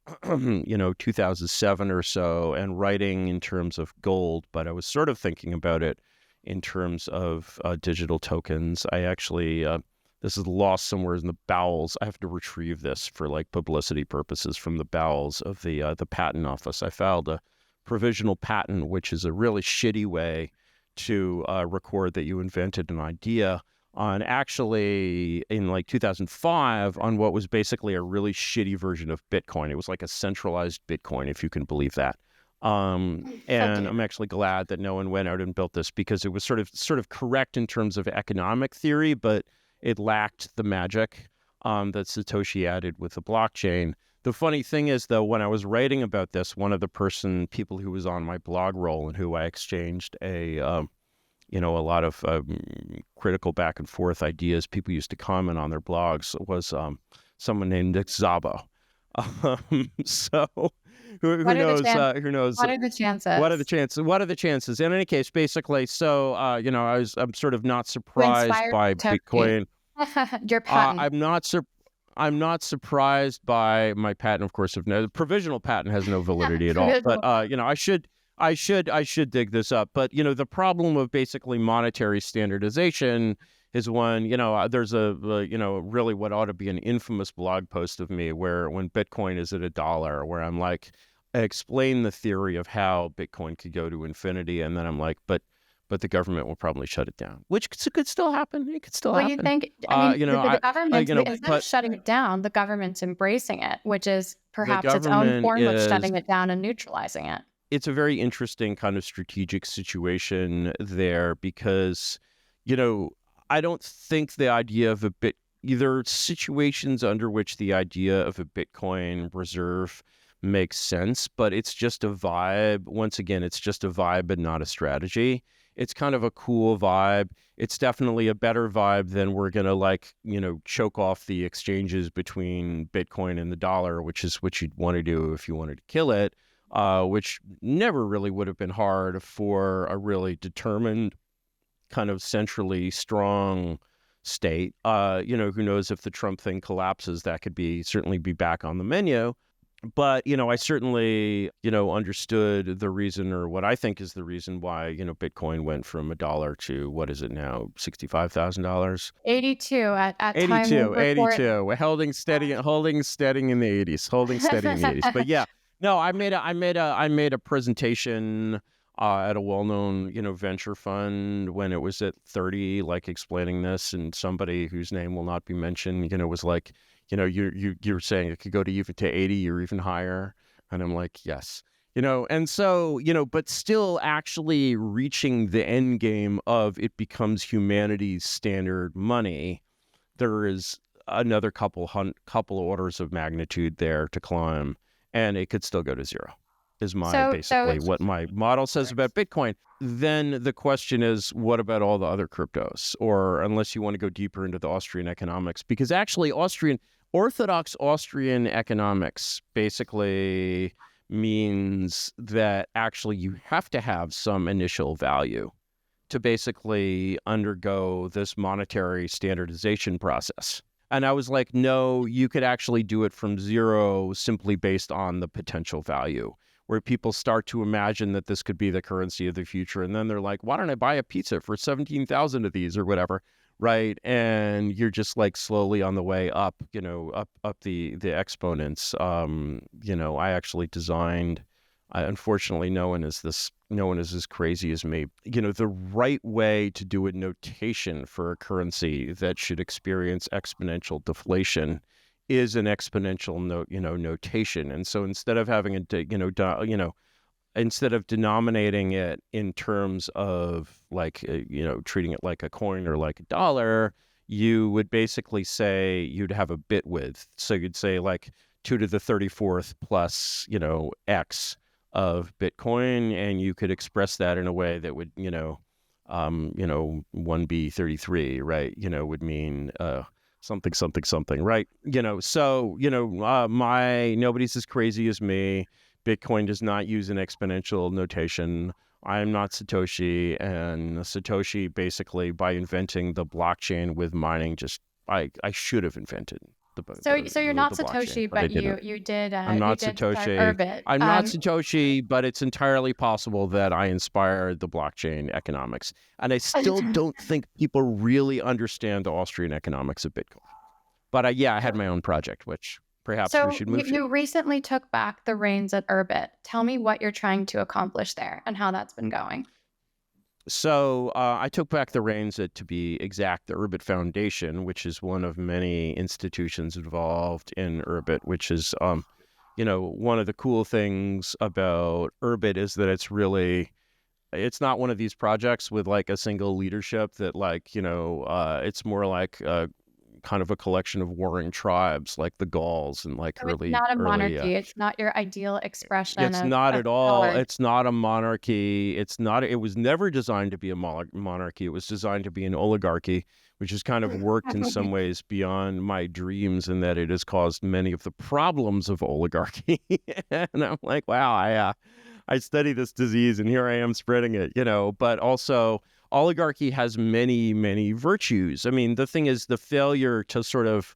2007 or so, and writing in terms of gold, but I was sort of thinking about it in terms of digital tokens. I actually this is lost somewhere in the bowels. I have to retrieve this for like publicity purposes from the bowels of the patent office. I filed a provisional patent, which is a really shitty way to record that you invented an idea, on actually in like 2005 on what was basically a really shitty version of Bitcoin. It was like a centralized Bitcoin, if you can believe that. And I'm actually glad that no one went out and built this, because it was sort of correct in terms of economic theory, but it lacked the magic that Satoshi added with the blockchain. The funny thing is, though, when I was writing about this, one of the people who was on my blog roll and who I exchanged a lot of critical back and forth ideas, people used to comment on their blogs, was someone named Nick Szabo. So who knows? Who knows? What are the chances? What are the chances? What are the chances? In any case, basically, so I'm sort of not surprised by Bitcoin. Your patent. I'm not surprised by my patent, of course. The provisional patent has no validity at all. But I should dig this up. But the problem of basically monetary standardization is when there's really what ought to be an infamous blog post of me where when Bitcoin is at $1, where I'm like, I explain the theory of how Bitcoin could go to infinity, and then I'm like, but the government will probably shut it down, which could still happen. It could still happen. You think? The government isn't shutting it down. The government's embracing it, which is perhaps its own form of shutting it down and neutralizing it. It's a very interesting kind of strategic situation there, because, I don't think the idea of either situations under which the idea of a Bitcoin reserve makes sense, but it's just a vibe. Once again, it's just a vibe and not a strategy. It's kind of a cool vibe. It's definitely a better vibe than we're going to choke off the exchanges between Bitcoin and the dollar, which is what you'd want to do if you wanted to kill it, which never really would have been hard for a really determined kind of centrally strong state. Who knows if the Trump thing collapses, that could certainly be back on the menu. But, I certainly, understood the reason, or what I think is the reason why, Bitcoin went from $1 to, what is it now, $65,000? 82 at 82, 82. Holding steady in the 80s. But yeah, no, I made a presentation at a well-known, saying fund when it was at 30, like explaining this, and somebody whose name will not be mentioned, was like, you're saying it could go to even to 80 or even higher. And I'm like, yes, and so, but still actually reaching the end game of it becomes humanity's standard money. There is another couple orders of magnitude there to climb, and it could still go to zero, is what my model says about Bitcoin. Then the question is, what about all the other cryptos? Or unless you want to go deeper into the Austrian economics, because actually Orthodox Austrian economics basically means that actually you have to have some initial value to basically undergo this monetary standardization process. And I was like, no, you could actually do it from zero simply based on the potential value, where people start to imagine that this could be the currency of the future. And then they're like, why don't I buy a pizza for 17,000 of these or whatever? Right. And you're just like slowly on the way up, up the exponents. I actually designed, unfortunately, no one is as crazy as me. The right way to do a notation for a currency that should experience exponential deflation is an exponential notation. And so instead of having instead of denominating it in terms of treating it like a coin or like a dollar, you would basically say you'd have a bit width. So you'd say like 2 to the 34th plus, X of Bitcoin, and you could express that in a way that would, 1B33, right? Would mean something, right? Nobody's as crazy as me. Bitcoin does not use an exponential notation. I'm not Satoshi, and Satoshi basically, by inventing the blockchain with mining, I should have invented. So you're not the blockchain, Satoshi, but I but didn't. you did I'm not start Satoshi. Urbit. I'm not Satoshi, but it's entirely possible that I inspired the blockchain economics. And I still don't think people really understand the Austrian economics of Bitcoin. But I had my own project, which perhaps we So should move to. you recently took back the reins at Urbit. Tell me what you're trying to accomplish there and how that's been going. So I took back the reins at, to be exact, the Urbit Foundation, which is one of many institutions involved in Urbit, which is, one of the cool things about Urbit is that it's not one of these projects with like a single leadership that it's more like kind of a collection of warring tribes like the Gauls and like So it's early not a early monarchy. It's not your ideal expression It's not of at all. power. It's not a monarchy. It's not. It was never designed to be a monarchy. It was designed to be an oligarchy, which has kind of worked in some ways beyond my dreams, in that it has caused many of the problems of oligarchy. And I'm like, wow, I study this disease, and here I am spreading it. But also, oligarchy has many, many virtues. I mean, the thing is, the failure to sort of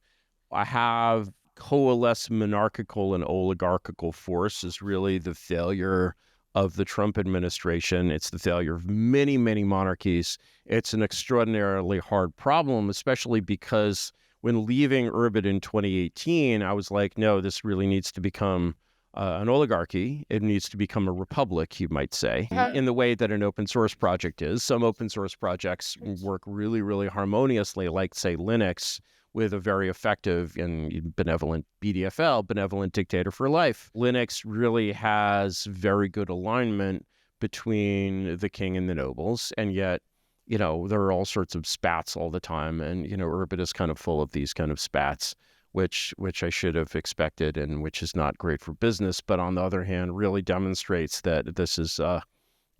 have coalesce monarchical and oligarchical force is really the failure of the Trump administration. It's the failure of many, many monarchies. It's an extraordinarily hard problem, especially because when leaving Urbit in 2018, I was like, no, this really needs to become an oligarchy. It needs to become a republic, you might say, in the way that an open source project is. Some open source projects work really, really harmoniously, like, say, Linux, with a very effective and benevolent BDFL, benevolent dictator for life. Linux really has very good alignment between the king and the nobles, and yet, there are all sorts of spats all the time, and, Urbit is kind of full of these kind of spats, which I should have expected, and which is not great for business, but on the other hand, really demonstrates that this is,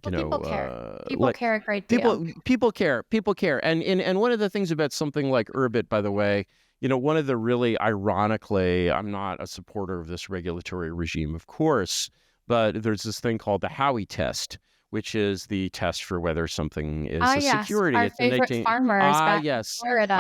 people care. People care a great deal. People care. And one of the things about something like Urbit, by the way, one of the really, ironically, I'm not a supporter of this regulatory regime, of course, but there's this thing called the Howey test, which is the test for whether something is a Yes, security. our It's favorite farmers back in Florida.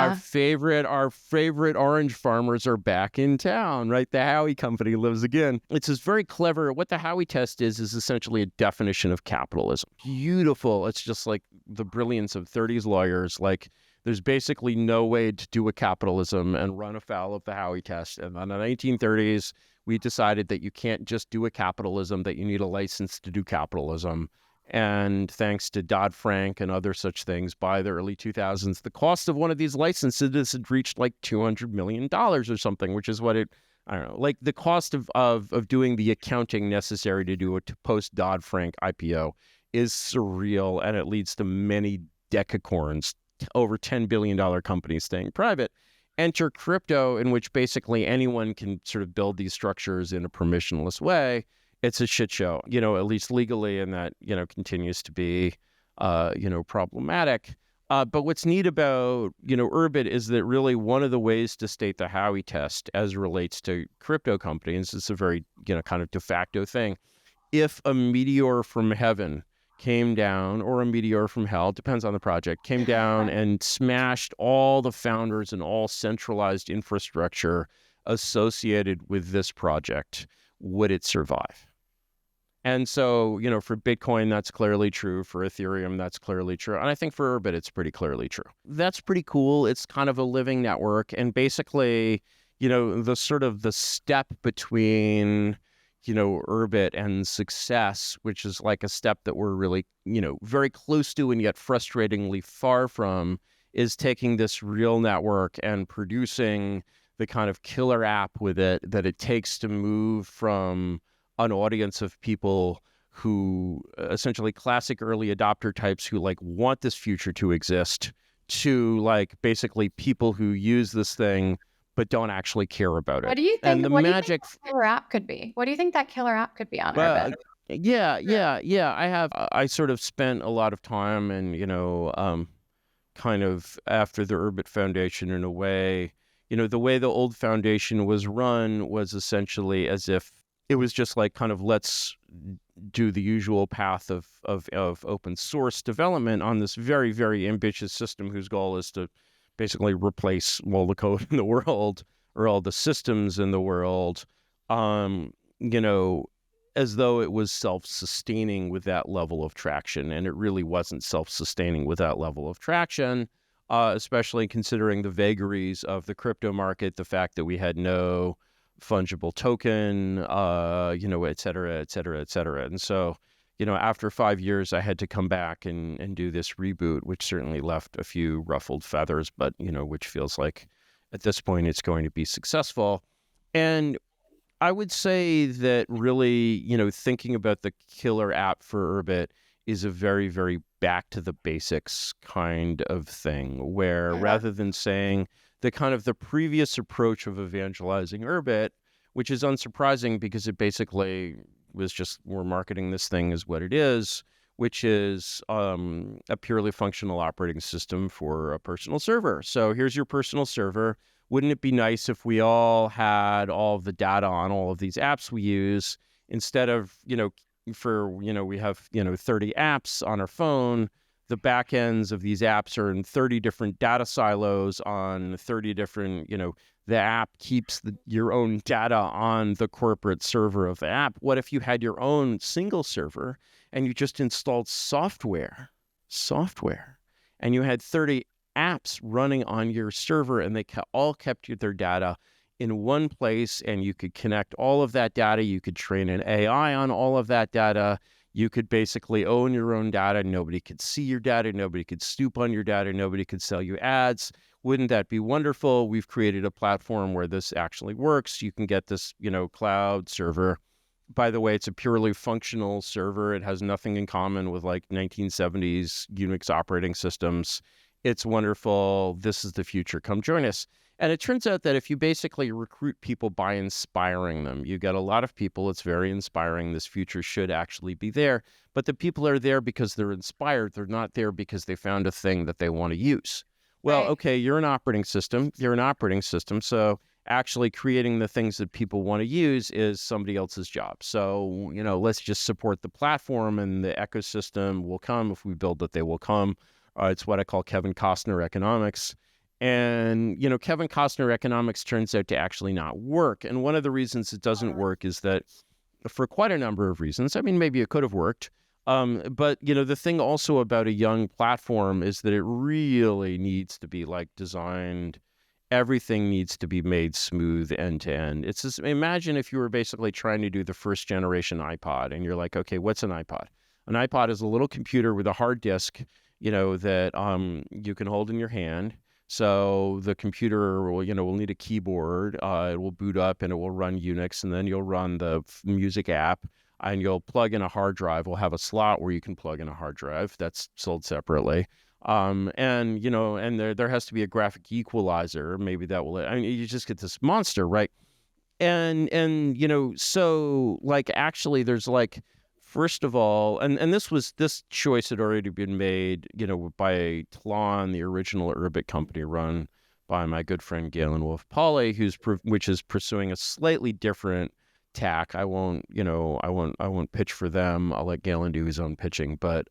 Our favorite orange farmers are back in town, right? The Howey company lives again. It's this very clever, what the Howey test is essentially a definition of capitalism. Beautiful. It's just like the brilliance of 30s lawyers. Like, there's basically no way to do a capitalism and run afoul of the Howey test. And in the 1930s, we decided that you can't just do a capitalism, that you need a license to do capitalism. And thanks to Dodd-Frank and other such things, by the early 2000s, the cost of one of these licenses had reached like $200 million or something, which is what I don't know, like the cost of doing the accounting necessary to do a post-Dodd-Frank IPO is surreal, and it leads to many decacorns, over $10 billion companies staying private. Enter crypto, in which basically anyone can sort of build these structures in a permissionless way. It's a shit show, at least legally, and that, continues to be, problematic. But what's neat about, Urbit is that really one of the ways to state the Howey test as relates to crypto companies, it's a very, kind of de facto thing. If a meteor from heaven came down, or a meteor from hell, depends on the project, came down and smashed all the founders and all centralized infrastructure associated with this project, would it survive? And so, for Bitcoin, that's clearly true. For Ethereum, that's clearly true. And I think for Urbit, it's pretty clearly true. That's pretty cool. It's kind of a living network. And basically, the sort of the step between, Urbit and success, which is like a step that we're really, very close to and yet frustratingly far from, is taking this real network and producing the kind of killer app with it that it takes to move from an audience of people who essentially classic early adopter types who like want this future to exist, to like basically people who use this thing but don't actually care about it. What do you think? And the what magic do you think that killer app could be? What do you think that killer app could be on Urbit? Yeah. I sort of spent a lot of time and, kind of after the Urbit Foundation in a way, the way the old foundation was run was essentially as if it was just like kind of let's do the usual path of open source development on this very, very ambitious system whose goal is to basically replace all the code in the world or all the systems in the world, you know, as though it was self-sustaining with that level of traction. And it really wasn't self-sustaining with that level of traction, especially considering the vagaries of the crypto market, the fact that we had no fungible token, you know, et cetera, et cetera, et cetera. And so, you know, after 5 years, I had to come back and do this reboot, which certainly left a few ruffled feathers, but, you know, which feels like at this point it's going to be successful. And I would say that really, you know, thinking about the killer app for Urbit is a very, very back to the basics kind of thing, where rather than saying the kind of the previous approach of evangelizing Urbit, which is unsurprising because it basically was just, we're marketing this thing as what it is, which is a purely functional operating system for a personal server. So here's your personal server. Wouldn't it be nice if we all had all of the data on all of these apps we use, instead of, you know, we have, you know, 30 apps on our phone, the back ends of these apps are in 30 different data silos on 30 different, you know, the app keeps your own data on the corporate server of the app. What if you had your own single server and you just installed software, and you had 30 apps running on your server, and they all kept their data in one place, and you could connect all of that data. You could train an AI on all of that data. You could basically own your own data. Nobody could see your data. Nobody could snoop on your data. Nobody could sell you ads. Wouldn't that be wonderful? We've created a platform where this actually works. You can get this, you know, cloud server. By the way, it's a purely functional server. It has nothing in common with like 1970s Unix operating systems. It's wonderful. This is the future. Come join us. And it turns out that if you basically recruit people by inspiring them, you get a lot of people. It's very inspiring. This future should actually be there. But the people are there because they're inspired. They're not there because they found a thing that they want to use. Well, okay, you're an operating system. So actually creating the things that people want to use is somebody else's job. So, you know, let's just support the platform, and the ecosystem will come. If we build it, they will come. It's what I call Kevin Costner economics. And, you know, Kevin Costner economics turns out to actually not work. And one of the reasons it doesn't work is that, for quite a number of reasons, I mean, maybe it could have worked. But, you know, the thing also about a young platform is that it really needs to be like designed. Everything needs to be made smooth end to end. It's just, imagine if you were basically trying to do the first generation iPod, and you're like, okay, what's an iPod? An iPod is a little computer with a hard disk, you know, that you can hold in your hand. So the computer will, you know, will need a keyboard. It will boot up and it will run Unix, and then you'll run the music app, and you'll plug in a hard drive. We'll have a slot where you can plug in a hard drive that's sold separately. And, you know, and there has to be a graphic equalizer. Maybe that will, I mean, you just get this monster, right? And, you know, so like, actually there's like, first of all, and this choice had already been made, you know, by Tlon, the original Urbit company run by my good friend Galen Wolf-Pauly, which is pursuing a slightly different tack. I won't pitch for them. I'll let Galen do his own pitching, but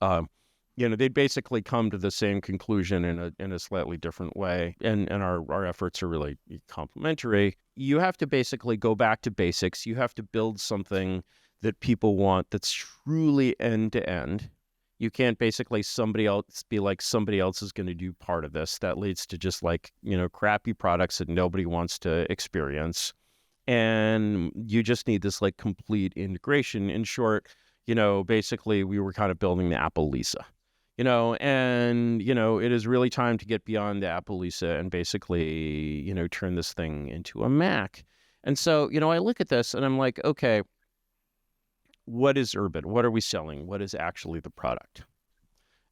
you know, they basically come to the same conclusion in a slightly different way, and our efforts are really complementary. You have to basically go back to basics. You have to build something that people want that's truly end to end. You can't basically somebody else is going to do part of this. That leads to just like, you know, crappy products that nobody wants to experience. And you just need this like complete integration. In short, you know, basically we were kind of building the Apple Lisa, you know, and, you know, it is really time to get beyond the Apple Lisa and basically, you know, turn this thing into a Mac. And so, you know, I look at this and I'm like, okay, what is Urbit? What are we selling? What is actually the product?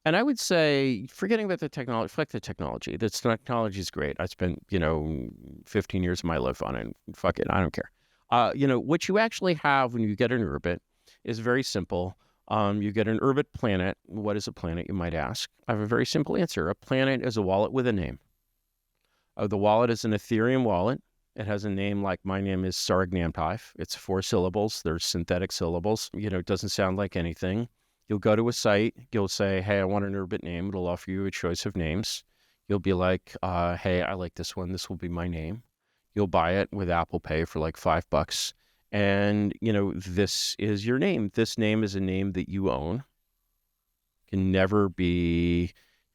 And I would say, forgetting about the technology, fuck the technology. The technology is great. I spent, you know, 15 years of my life on it. Fuck it, I don't care. You know, what you actually have when you get an Urbit is very simple. You get an Urbit planet. What is a planet, you might ask? I have a very simple answer. A planet is a wallet with a name. The wallet is an Ethereum wallet. It has a name like my name is Saragnamtiv. It's 4 syllables. They're synthetic syllables. You know, it doesn't sound like anything. You'll go to a site. You'll say, hey, I want an Urbit name. It'll offer you a choice of names. You'll be like, hey, I like this one. This will be my name. You'll buy it with Apple Pay for like $5. And, this is your name. This name is a name that you own, can never be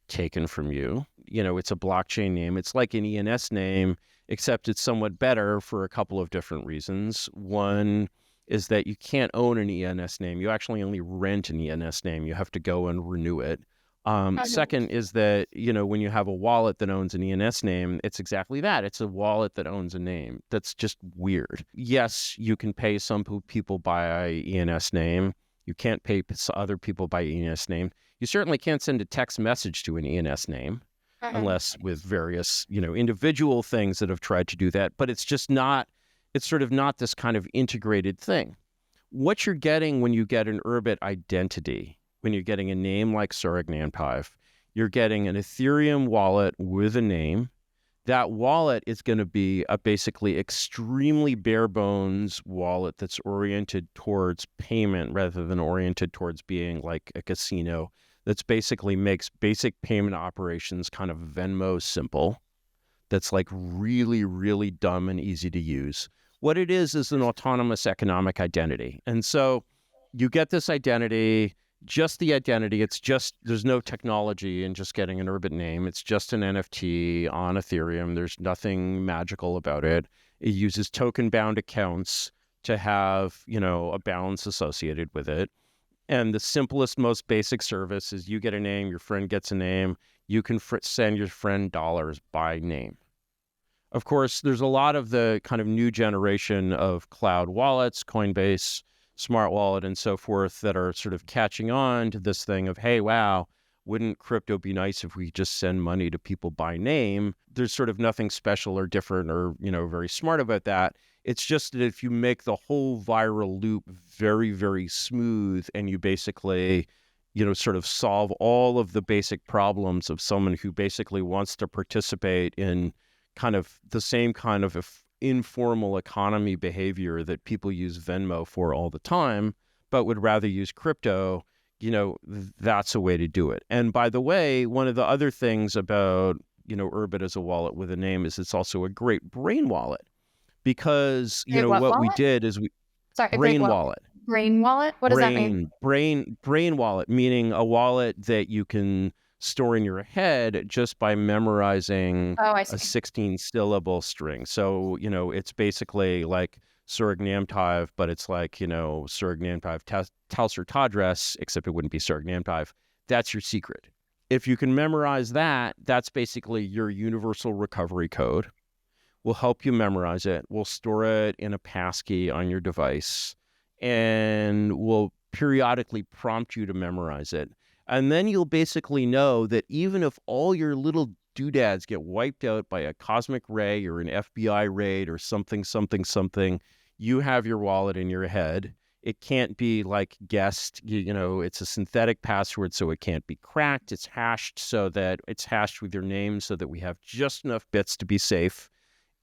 taken from you. It's a blockchain name. It's like an ENS name, except it's somewhat better for a couple of different reasons. One is that you can't own an ENS name. You actually only rent an ENS name. You have to go and renew it. Second is that, when you have a wallet that owns an ENS name, it's exactly that. It's a wallet that owns a name. That's just weird. Yes, you can pay some people by ENS name. You can't pay other people by ENS name. You certainly can't send a text message to an ENS name unless with various, individual things that have tried to do that. But it's just not, it's sort of not this kind of integrated thing. What you're getting when you get an Urbit identity, when you're getting a name like Surignanpive, you're getting an Ethereum wallet with a name. That wallet is going to be a basically extremely bare bones wallet that's oriented towards payment rather than oriented towards being like a casino. That's basically makes basic payment operations kind of Venmo simple. That's like really, really dumb and easy to use. What it is an autonomous economic identity. And so you get this identity, just the identity. It's just, there's no technology in just getting an Urbit name. It's just an NFT on Ethereum. There's nothing magical about it. It uses token-bound accounts to have, a balance associated with it. And the simplest, most basic service is you get a name, your friend gets a name. You can send your friend dollars by name. Of course, there's a lot of the kind of new generation of cloud wallets, Coinbase, Smart Wallet, and so forth that are sort of catching on to this thing of, hey, wow, wouldn't crypto be nice if we just send money to people by name? There's sort of nothing special or different or, very smart about that. It's just that if you make the whole viral loop very, very smooth and you basically, sort of solve all of the basic problems of someone who basically wants to participate in kind of the same kind of informal economy behavior that people use Venmo for all the time, but would rather use crypto, that's a way to do it. And by the way, one of the other things about, Urbit as a wallet with a name is it's also a great brain wallet. Because, what we did is brain wallet. Brain wallet? What does that mean? Brain wallet, meaning a wallet that you can store in your head just by memorizing a 16-syllable string. So, it's basically like Surignanpive, but it's like, Surignanpive Telsur Tadres, except it wouldn't be Surignanpive. That's your secret. If you can memorize that, that's basically your universal recovery code. We'll help you memorize it. We'll store it in a passkey on your device, and we'll periodically prompt you to memorize it. And then you'll basically know that even if all your little doodads get wiped out by a cosmic ray or an FBI raid or something, you have your wallet in your head. It can't be like guessed, it's a synthetic password, so it can't be cracked. It's hashed so that it's hashed with your name so that we have just enough bits to be safe.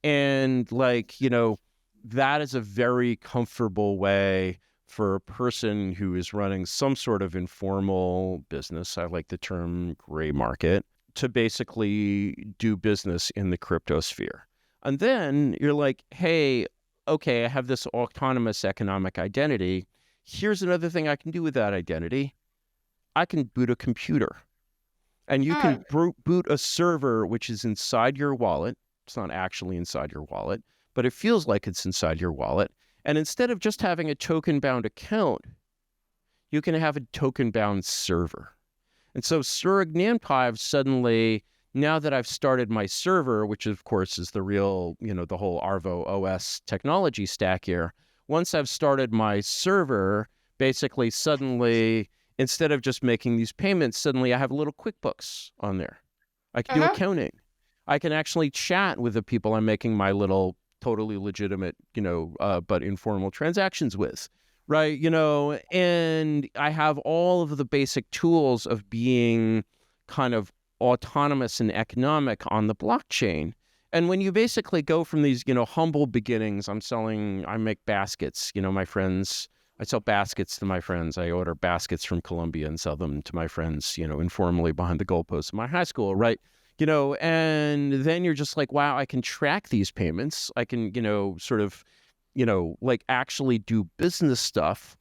And that is a very comfortable way for a person who is running some sort of informal business, I like the term gray market, to basically do business in the crypto sphere. And then you're like, hey, okay, I have this autonomous economic identity. Here's another thing I can do with that identity. I can boot a computer. And you can boot a server which is inside your wallet. It's not actually inside your wallet, but it feels like it's inside your wallet. And instead of just having a token-bound account, you can have a token-bound server. And so Surignanpive suddenly, now that I've started my server, which of course is the real, the whole Arvo OS technology stack here, once I've started my server, basically suddenly, instead of just making these payments, suddenly I have a little QuickBooks on there. I can do accounting. I can actually chat with the people I'm making my little totally legitimate, but informal transactions with, right? And I have all of the basic tools of being kind of autonomous and economic on the blockchain. And when you basically go from these, humble beginnings, I make baskets, I sell baskets to my friends. I order baskets from Colombia and sell them to my friends, informally behind the goalposts of my high school, right? and then you're just like, wow, I can track these payments. I can, sort of, like actually do business stuff.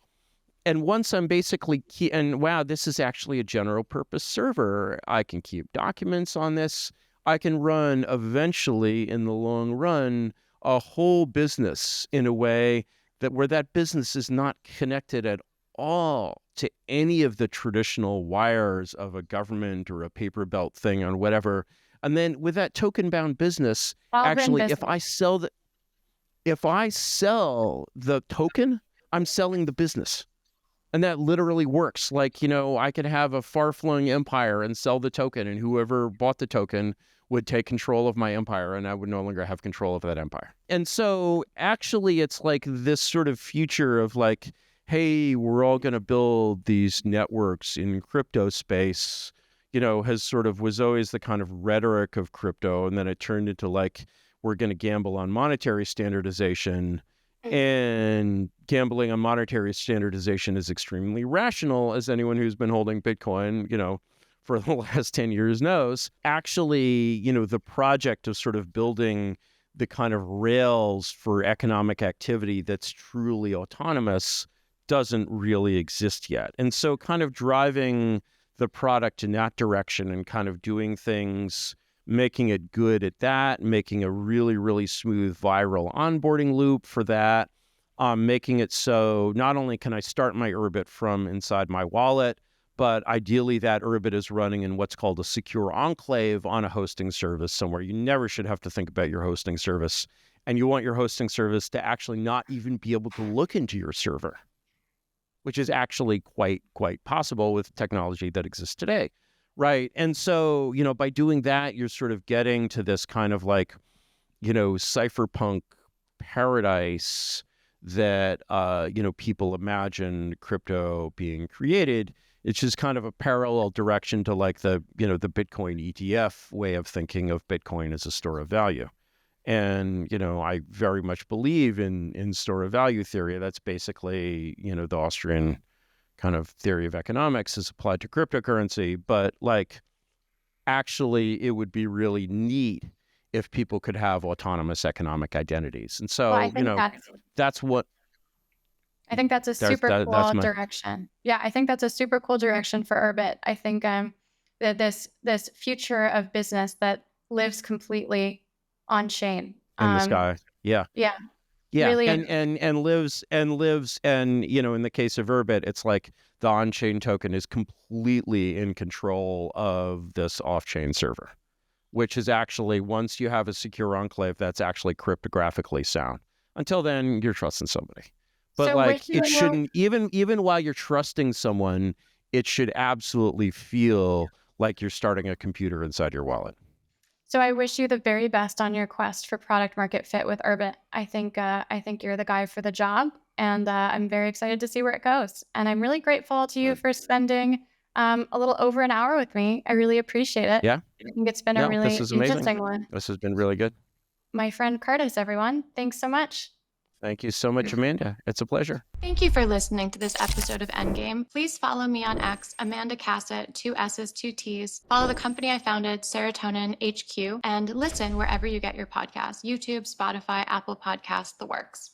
And once I'm basically, and wow, this is actually a general purpose server. I can keep documents on this. I can run eventually in the long run a whole business in a way that where that business is not connected at all to any of the traditional wires of a government or a paper belt thing or whatever. And then with that token bound business, actually, if I sell the token, I'm selling the business. And that literally works. Like, I could have a far-flung empire and sell the token, and whoever bought the token would take control of my empire, and I would no longer have control of that empire. And so actually it's like this sort of future of like, hey, we're all going to build these networks in crypto space, was always the kind of rhetoric of crypto. And then it turned into like, we're going to gamble on monetary standardization. And gambling on monetary standardization is extremely rational, as anyone who's been holding Bitcoin, for the last 10 years knows. Actually, the project of sort of building the kind of rails for economic activity that's truly autonomous doesn't really exist yet. And so kind of driving the product in that direction and kind of doing things, making it good at that, making a really, really smooth viral onboarding loop for that, making it so not only can I start my Urbit from inside my wallet, but ideally that Urbit is running in what's called a secure enclave on a hosting service somewhere. You never should have to think about your hosting service. And you want your hosting service to actually not even be able to look into your server, which is actually quite possible with technology that exists today. Right. And so, by doing that, you're sort of getting to this kind of like, cypherpunk paradise that, people imagine crypto being created. It's just kind of a parallel direction to like the Bitcoin ETF way of thinking of Bitcoin as a store of value. And, I very much believe in store of value theory. That's basically, the Austrian kind of theory of economics is applied to cryptocurrency, but like actually it would be really neat if people could have autonomous economic identities. And so, that's what I think that's a super cool direction. Yeah, I think that's a super cool direction for Urbit. I think that this future of business that lives completely on chain. In the sky. Yeah. Yeah. Yeah, really, and lives, and in the case of Urbit, it's like the on-chain token is completely in control of this off-chain server, which is actually, once you have a secure enclave, that's actually cryptographically sound. Until then, you're trusting somebody. But so it shouldn't, even while you're trusting someone, it should absolutely feel like you're starting a computer inside your wallet. So I wish you the very best on your quest for product market fit with Urbit. I think you're the guy for the job, and I'm very excited to see where it goes. And I'm really grateful to you for spending a little over an hour with me. I really appreciate it. Yeah. I think it's been a really interesting one. This has been really good. My friend Curtis, everyone. Thanks so much. Thank you so much, Amanda. It's a pleasure. Thank you for listening to this episode of Endgame. Please follow me on X, Amanda Cassett, 2 S's, 2 T's. Follow the company I founded, Serotonin HQ, and listen wherever you get your podcasts, YouTube, Spotify, Apple Podcasts, the works.